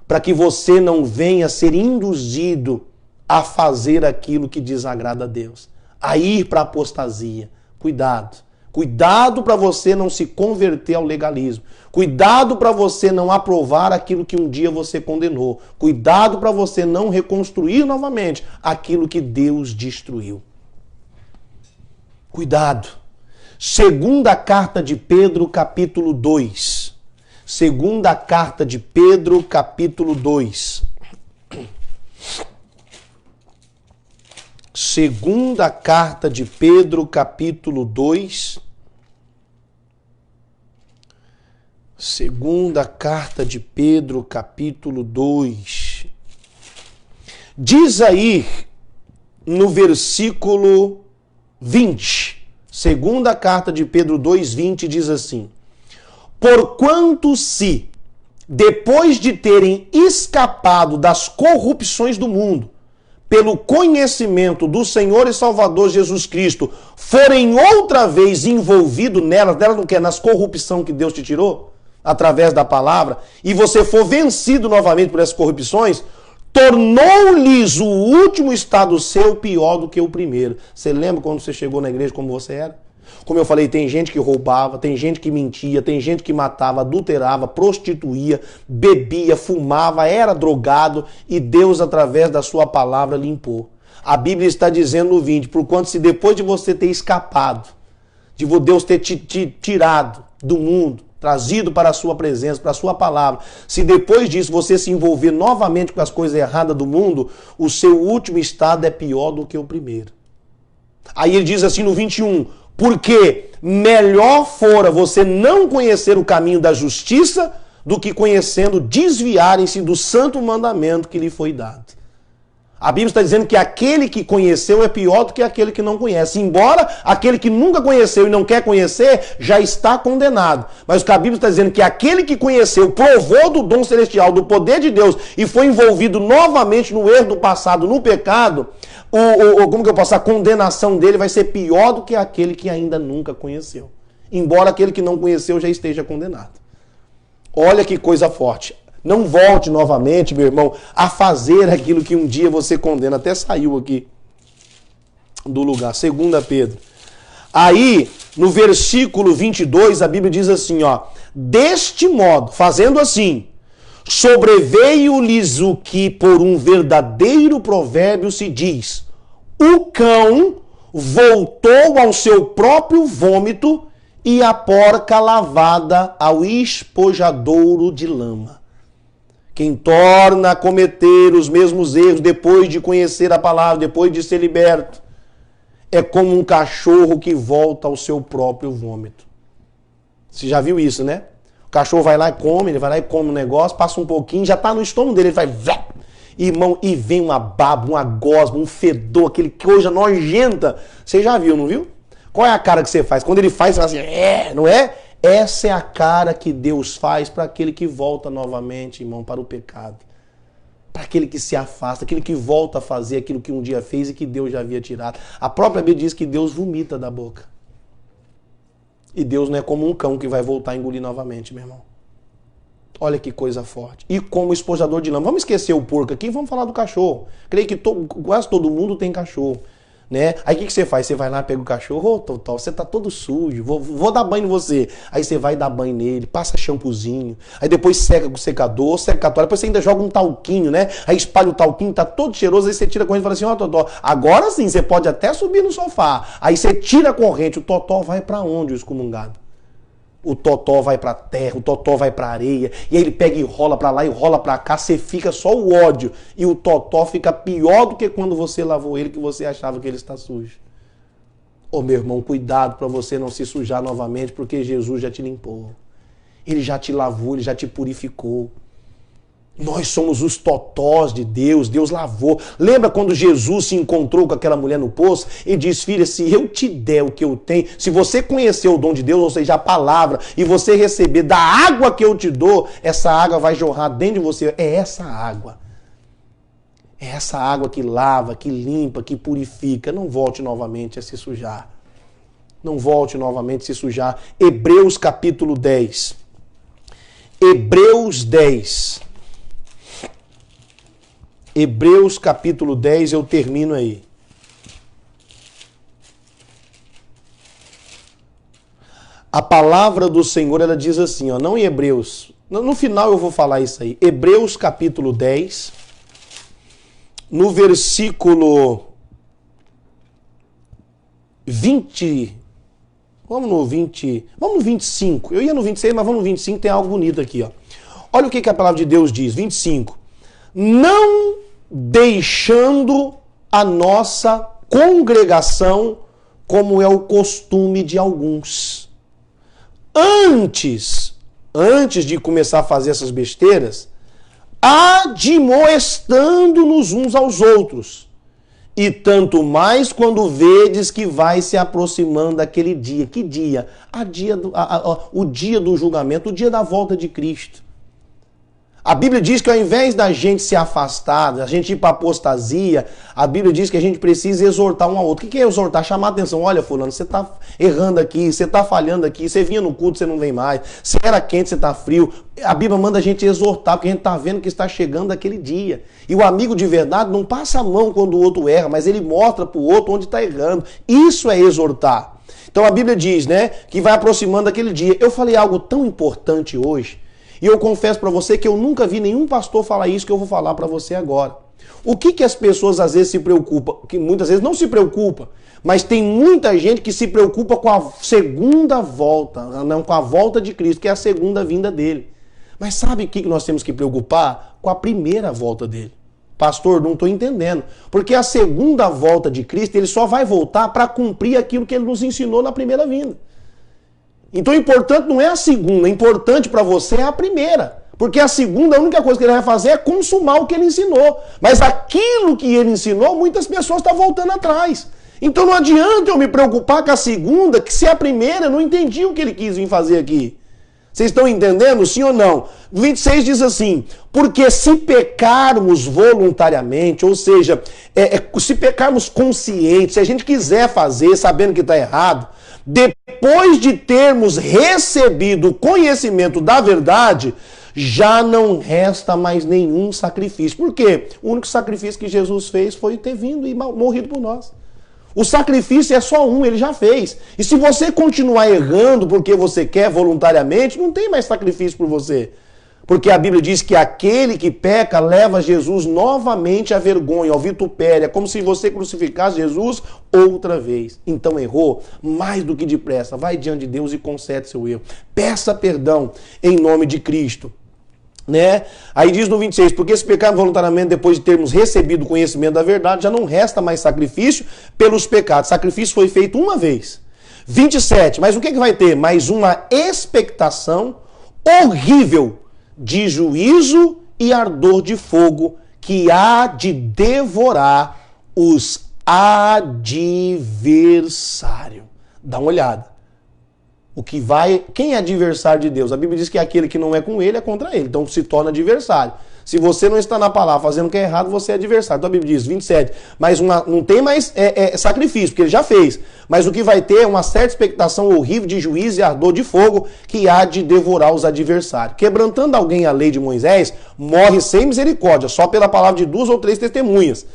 para que você não venha ser induzido a fazer aquilo que desagrada a Deus, a ir para a apostasia. Cuidado. Cuidado para você não se converter ao legalismo. Cuidado para você não aprovar aquilo que um dia você condenou. Cuidado para você não reconstruir novamente aquilo que Deus destruiu. Cuidado. Segunda carta de Pedro, capítulo 2. Segunda carta de Pedro, capítulo 2. Segunda carta de Pedro, capítulo 2. Segunda carta de Pedro, capítulo 2. Diz aí no versículo 20. Segunda carta de Pedro 2:20 diz assim: porquanto se, depois de terem escapado das corrupções do mundo, pelo conhecimento do Senhor e Salvador Jesus Cristo, forem outra vez envolvidos nelas, não quer, nas corrupções que Deus te tirou, através da palavra, e você for vencido novamente por essas corrupções, tornou-lhes o último estado seu pior do que o primeiro. Você lembra quando você chegou na igreja como você era? Como eu falei, tem gente que roubava, tem gente que mentia, tem gente que matava, adulterava, prostituía, bebia, fumava, era drogado e Deus, através da sua palavra, limpou. A Bíblia está dizendo no 20, porquanto se depois de você ter escapado, de Deus ter te tirado do mundo, trazido para a sua presença, para a sua palavra, se depois disso você se envolver novamente com as coisas erradas do mundo, o seu último estado é pior do que o primeiro. Aí ele diz assim no 21, porque melhor fora você não conhecer o caminho da justiça do que conhecendo desviarem-se do santo mandamento que lhe foi dado. A Bíblia está dizendo que aquele que conheceu é pior do que aquele que não conhece. Embora aquele que nunca conheceu e não quer conhecer já está condenado. Mas o que a Bíblia está dizendo é que aquele que conheceu, provou do dom celestial, do poder de Deus e foi envolvido novamente no erro do passado, no pecado, a condenação dele vai ser pior do que aquele que ainda nunca conheceu. Embora aquele que não conheceu já esteja condenado. Olha que coisa forte. Não volte novamente, meu irmão, a fazer aquilo que um dia você condena. Até saiu aqui do lugar. 2 Pedro. Aí, no versículo 22, a Bíblia diz assim, ó. Deste modo, fazendo assim, sobreveio-lhes o que por um verdadeiro provérbio se diz: o cão voltou ao seu próprio vômito e a porca lavada ao espojadouro de lama. Quem torna a cometer os mesmos erros depois de conhecer a palavra, depois de ser liberto, é como um cachorro que volta ao seu próprio vômito. Você já viu isso, né? O cachorro vai lá e come, ele vai lá e come um negócio, passa um pouquinho, já está no estômago dele, ele vai... Irmão, e vem uma baba, uma gosma, um fedor, aquele coisa nojenta. Você já viu, não viu? Qual é a cara que você faz? Quando ele faz, você fala assim, não é? Essa é a cara que Deus faz para aquele que volta novamente, irmão, para o pecado. Para aquele que se afasta, aquele que volta a fazer aquilo que um dia fez e que Deus já havia tirado. A própria Bíblia diz que Deus vomita da boca. E Deus não é como um cão que vai voltar a engolir novamente, meu irmão. Olha que coisa forte. E como espojador de lama. Vamos esquecer o porco aqui, vamos falar do cachorro. Creio que quase todo mundo tem cachorro. Né? Aí o que você faz? Você vai lá, pega o cachorro, Totó, você tá todo sujo, vou dar banho em você. Aí você vai dar banho nele, passa shampoozinho, aí depois seca com secador, seca a toalha, depois você ainda joga um talquinho, né? Aí espalha o talquinho, tá todo cheiroso, aí você tira a corrente e fala assim, ó, Totó, agora sim, você pode até subir no sofá. Aí você tira a corrente, o Totó vai para onde, o excomungado? O Totó vai pra terra, o Totó vai pra areia, e aí ele pega e rola pra lá e rola pra cá, você fica só o ódio. E o Totó fica pior do que quando você lavou ele, que você achava que ele está sujo. Ô meu irmão, cuidado pra você não se sujar novamente, porque Jesus já te limpou. Ele já te lavou, ele já te purificou. Nós somos os totós de Deus, Deus lavou. Lembra quando Jesus se encontrou com aquela mulher no poço e diz, filha, se eu te der o que eu tenho, se você conhecer o dom de Deus, ou seja, a palavra, e você receber da água que eu te dou, essa água vai jorrar dentro de você. É essa água. É essa água que lava, que limpa, que purifica. Não volte novamente a se sujar. Não volte novamente a se sujar. Hebreus capítulo 10. Hebreus 10. Hebreus capítulo 10, eu termino aí. A palavra do Senhor, ela diz assim, ó, não em Hebreus, no final eu vou falar isso aí. Hebreus capítulo 10, no versículo 20, vamos no 25. Eu ia no 26, mas vamos no 25, tem algo bonito aqui, ó. Olha o que a palavra de Deus diz, 25. Não deixando a nossa congregação, como é o costume de alguns. Antes de começar a fazer essas besteiras, admoestando-nos uns aos outros. E tanto mais quando vedes que vai se aproximando aquele dia. Que dia? O dia do julgamento, o dia da volta de Cristo. A Bíblia diz que ao invés da gente se afastar, da gente ir para a apostasia, a Bíblia diz que a gente precisa exortar um ao outro. O que é exortar? Chamar a atenção. Olha, fulano, você está errando aqui, você está falhando aqui, você vinha no culto, você não vem mais, você era quente, você está frio. A Bíblia manda a gente exortar, porque a gente está vendo que está chegando aquele dia. E o amigo de verdade não passa a mão quando o outro erra, mas ele mostra para o outro onde está errando. Isso é exortar. Então a Bíblia diz, né, que vai aproximando aquele dia. Eu falei algo tão importante hoje, e eu confesso para você que eu nunca vi nenhum pastor falar isso que eu vou falar para você agora. O que as pessoas às vezes se preocupam? Que muitas vezes não se preocupa, mas tem muita gente que se preocupa com a segunda volta, não com a volta de Cristo, que é a segunda vinda dele. Mas sabe o que nós temos que preocupar? Com a primeira volta dele. Pastor, não estou entendendo. Porque a segunda volta de Cristo, ele só vai voltar para cumprir aquilo que ele nos ensinou na primeira vinda. Então o importante não é a segunda, o importante para você é a primeira. Porque a segunda, a única coisa que ele vai fazer é consumar o que ele ensinou. Mas aquilo que ele ensinou, muitas pessoas estão voltando atrás. Então não adianta eu me preocupar com a segunda, que se é a primeira, eu não entendi o que ele quis vir fazer aqui. Vocês estão entendendo, sim ou não? 26 diz assim, porque se pecarmos voluntariamente, ou seja, se pecarmos conscientes, se a gente quiser fazer sabendo que está errado, depois de termos recebido o conhecimento da verdade, já não resta mais nenhum sacrifício. Por quê? O único sacrifício que Jesus fez foi ter vindo e morrido por nós. O sacrifício é só um, ele já fez. E se você continuar errando porque você quer voluntariamente, não tem mais sacrifício por você. Porque a Bíblia diz que aquele que peca leva Jesus novamente à vergonha, ao vitupério. É como se você crucificasse Jesus outra vez. Então errou mais do que depressa. Vai diante de Deus e concede seu erro. Peça perdão em nome de Cristo. Né? Aí diz no 26, porque se pecarmos voluntariamente depois de termos recebido o conhecimento da verdade, já não resta mais sacrifício pelos pecados. Sacrifício foi feito uma vez. 27, mas o que vai ter? Mais uma expectação horrível de juízo e ardor de fogo que há de devorar os adversários. Dá uma olhada. Quem é adversário de Deus? A Bíblia diz que aquele que não é com ele é contra ele. Então se torna adversário. Se você não está na palavra fazendo o que é errado, você é adversário. Então a Bíblia diz, 27, mas não tem mais sacrifício, porque ele já fez. Mas o que vai ter é uma certa expectação horrível de juízo e ardor de fogo que há de devorar os adversários. Quebrantando alguém a lei de Moisés, morre sem misericórdia, só pela palavra de 2 ou 3 testemunhas.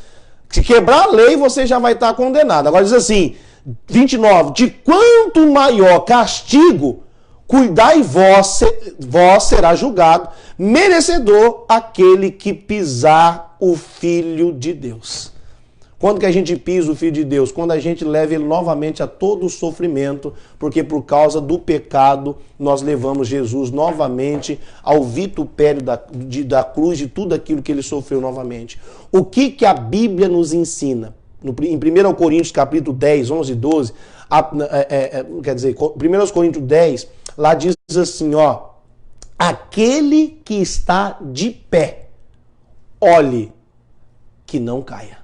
Se quebrar a lei, você já vai estar condenado. Agora diz assim, 29, de quanto maior castigo, cuidai vós será julgado, merecedor aquele que pisar o Filho de Deus. Quando que a gente pisa o Filho de Deus? Quando a gente leva ele novamente a todo o sofrimento, porque por causa do pecado nós levamos Jesus novamente ao vitupério da cruz, de tudo aquilo que ele sofreu novamente. O que a Bíblia nos ensina? Em 1 Coríntios capítulo 10, 11 e 12, quer dizer, 1 Coríntios 10, lá diz assim, ó, aquele que está de pé, olhe que não caia.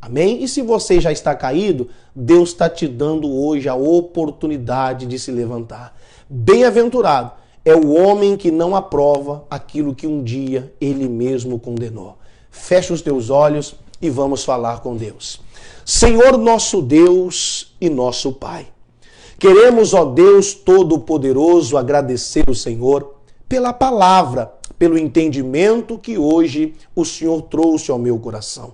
Amém? E se você já está caído, Deus está te dando hoje a oportunidade de se levantar. Bem-aventurado é o homem que não aprova aquilo que um dia ele mesmo condenou. Fecha os teus olhos e vamos falar com Deus. Senhor nosso Deus e nosso Pai, queremos, ó Deus Todo-Poderoso, agradecer o Senhor pela palavra, pelo entendimento que hoje o Senhor trouxe ao meu coração.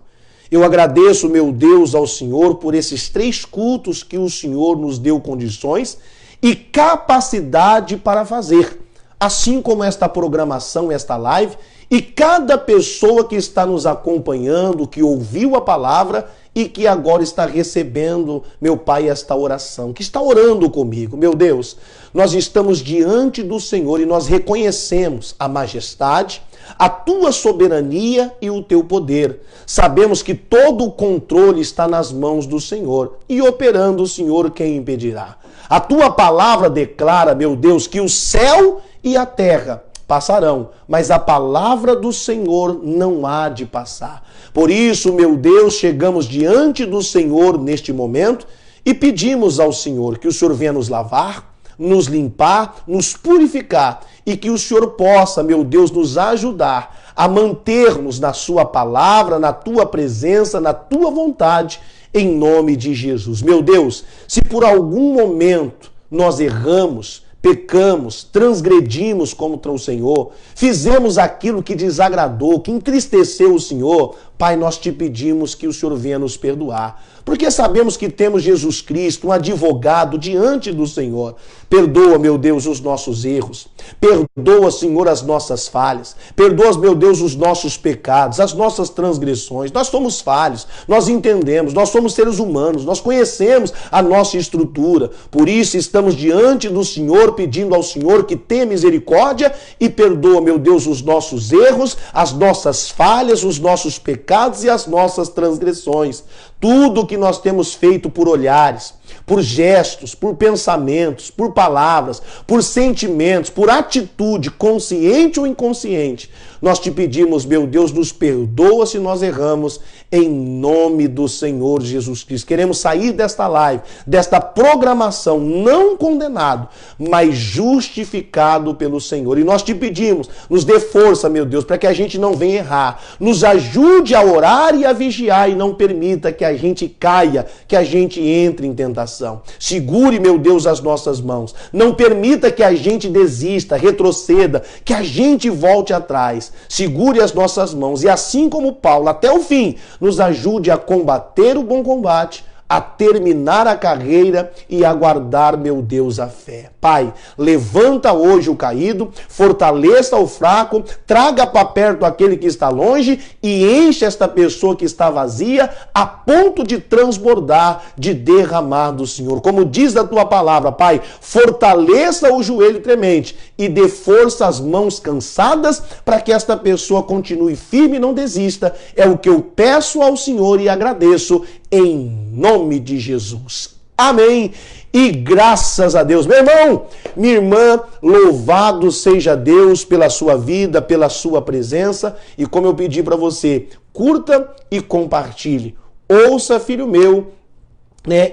Eu agradeço, meu Deus, ao Senhor por esses 3 cultos que o Senhor nos deu condições e capacidade para fazer, assim como esta programação, esta live, e cada pessoa que está nos acompanhando, que ouviu a palavra e que agora está recebendo, meu Pai, esta oração, que está orando comigo. Meu Deus, nós estamos diante do Senhor e nós reconhecemos a majestade, a tua soberania e o teu poder. Sabemos que todo o controle está nas mãos do Senhor e operando o Senhor, quem impedirá? A tua palavra declara, meu Deus, que o céu e a terra passarão, mas a palavra do Senhor não há de passar. Por isso, meu Deus, chegamos diante do Senhor neste momento e pedimos ao Senhor que o Senhor venha nos lavar, nos limpar, nos purificar e que o Senhor possa, meu Deus, nos ajudar a mantermos na sua palavra, na tua presença, na tua vontade, em nome de Jesus. Meu Deus, se por algum momento nós erramos, pecamos, transgredimos contra o Senhor, fizemos aquilo que desagradou, que entristeceu o Senhor, Pai, nós te pedimos que o Senhor venha nos perdoar, porque sabemos que temos Jesus Cristo, um advogado diante do Senhor. Perdoa, meu Deus, os nossos erros. Perdoa, Senhor, as nossas falhas. Perdoa, meu Deus, os nossos pecados, as nossas transgressões. Nós somos falhos, nós entendemos, nós somos seres humanos, nós conhecemos a nossa estrutura. Por isso estamos diante do Senhor, pedindo ao Senhor que tenha misericórdia e perdoa, meu Deus, os nossos erros, as nossas falhas, os nossos pecados e as nossas transgressões. Tudo que nós temos feito por olhares, por gestos, por pensamentos, por palavras, por sentimentos, por atitude, consciente ou inconsciente, nós te pedimos, meu Deus, nos perdoa se nós erramos, em nome do Senhor Jesus Cristo. Queremos sair desta live, desta programação, não condenado, mas justificado pelo Senhor. E nós te pedimos, nos dê força, meu Deus, para que a gente não venha errar. Nos ajude a orar e a vigiar e não permita que a gente caia, que a gente entre em tentação. Segure, meu Deus, as nossas mãos. Não permita que a gente desista, retroceda, que a gente volte atrás. Segure as nossas mãos e assim como Paulo, até o fim, nos ajude a combater o bom combate, a terminar a carreira e a guardar, meu Deus, a fé. Pai, levanta hoje o caído, fortaleça o fraco, traga para perto aquele que está longe e enche esta pessoa que está vazia a ponto de transbordar, de derramar do Senhor. Como diz a tua palavra, Pai, fortaleça o joelho tremente e dê força às mãos cansadas para que esta pessoa continue firme e não desista. É o que eu peço ao Senhor e agradeço em nome de Jesus. Amém. E graças a Deus. Meu irmão, minha irmã, louvado seja Deus pela sua vida, pela sua presença. E como eu pedi para você, curta e compartilhe. Ouça, filho meu,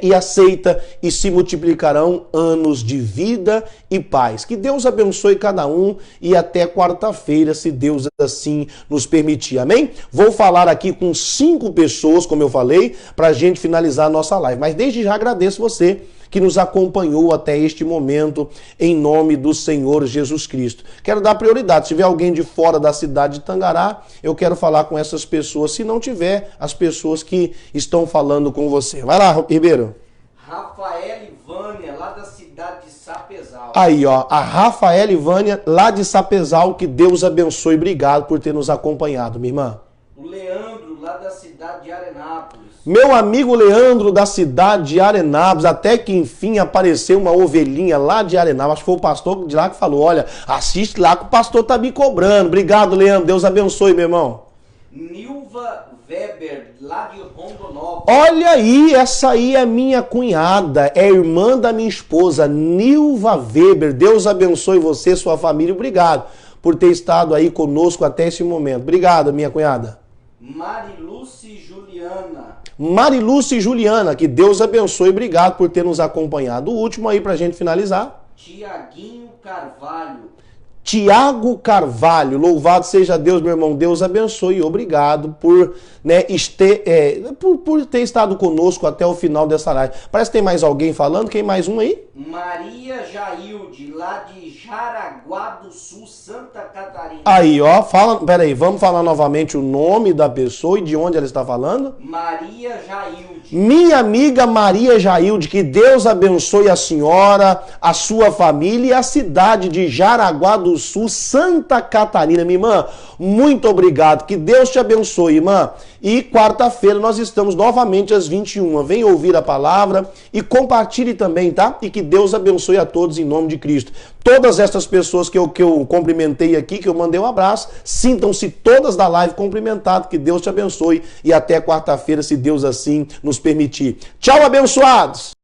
e aceita, e se multiplicarão anos de vida e paz. Que Deus abençoe cada um e até quarta-feira, se Deus assim nos permitir. Amém? Vou falar aqui com 5 pessoas, como eu falei, para a gente finalizar a nossa live. Mas desde já agradeço você que nos acompanhou até este momento, em nome do Senhor Jesus Cristo. Quero dar prioridade. Se tiver alguém de fora da cidade de Tangará, eu quero falar com essas pessoas. Se não tiver, as pessoas que estão falando com você. Vai lá, Ribeiro. Rafael e Vânia, lá da cidade de Sapezal. Aí, ó, a Rafael e Vânia, lá de Sapezal, que Deus abençoe. Obrigado por ter nos acompanhado, minha irmã. O Leandro, lá da cidade de Arenápolis. Meu amigo Leandro, da cidade de Arenápolis, até que enfim apareceu uma ovelhinha lá de Arenápolis. Acho que foi o pastor de lá que falou, olha, assiste lá que o pastor tá me cobrando. Obrigado, Leandro. Deus abençoe, meu irmão. Nilva Weber, lá de Rondonópolis. Olha aí, essa aí é minha cunhada, é irmã da minha esposa, Nilva Weber. Deus abençoe você, sua família. Obrigado por ter estado aí conosco até esse momento. Obrigado, minha cunhada. Mariluce Juliana. Mariluce Juliana, que Deus abençoe. Obrigado por ter nos acompanhado. O último aí pra gente finalizar. Tiaguinho Carvalho. Tiago Carvalho, louvado seja Deus, meu irmão, Deus abençoe e obrigado por, por ter estado conosco até o final dessa live. Parece que tem mais alguém falando, quem mais um aí? Maria Jailde, lá de Jaraguá do Sul, Santa Catarina. Aí, ó, peraí, vamos falar novamente o nome da pessoa e de onde ela está falando? Maria Jailde. Minha amiga Maria Jailde, que Deus abençoe a senhora, a sua família e a cidade de Jaraguá do Sul, Santa Catarina. Minha irmã, muito obrigado, que Deus te abençoe, irmã. E quarta-feira nós estamos novamente às 21h. Venha ouvir a palavra e compartilhe também, tá? E que Deus abençoe a todos em nome de Cristo. Todas essas pessoas que eu cumprimentei aqui, que eu mandei um abraço, sintam-se todas da live cumprimentadas, que Deus te abençoe e até quarta-feira, se Deus assim nos permitir. Tchau, abençoados!